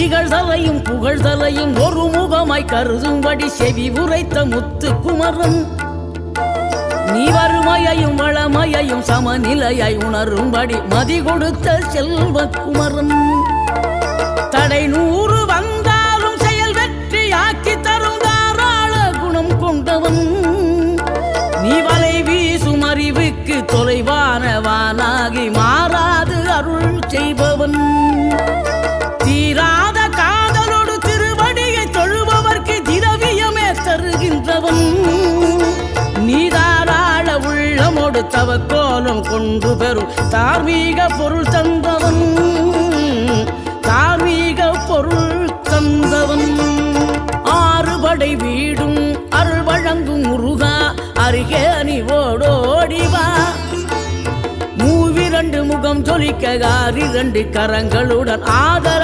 இகழ்தலையும் புகழ்தலையும் ஒரு முகமாய் கருதும்படி செவி உரைத்த முத்து குமரன் நீ வறுமையையும் வளமையையும் சமநிலையாய் உணரும்படி மதி கொடுத்த செல்வ குமரன் தடை 100 வந்தாலும் செயல் வெற்றியாக்கி தரும் தாராள குணம் கொண்டவன் நீ வலை வீசும் அறிவுக்கு தொலைவானவானாகி மாறாது அருள் செய்பவன் தீராத காதலோடு திருவடியை தொழுபவர்க்கு திரவியமே தருகின்றவன் நீதாராள உள்ளமோடு தவக்கோலம் கொண்டு பெறும் தார்மீக பொருள் தந்தவன் தார்மீக பொருள் தந்தவன் ஆறுபடை வீடும் அருள் வழங்கும் முருகா அருகே அணிவோடோடிவா மூவிரண்டு முகம் ஜொலிக்க 2 கரங்களுடன் ஆதர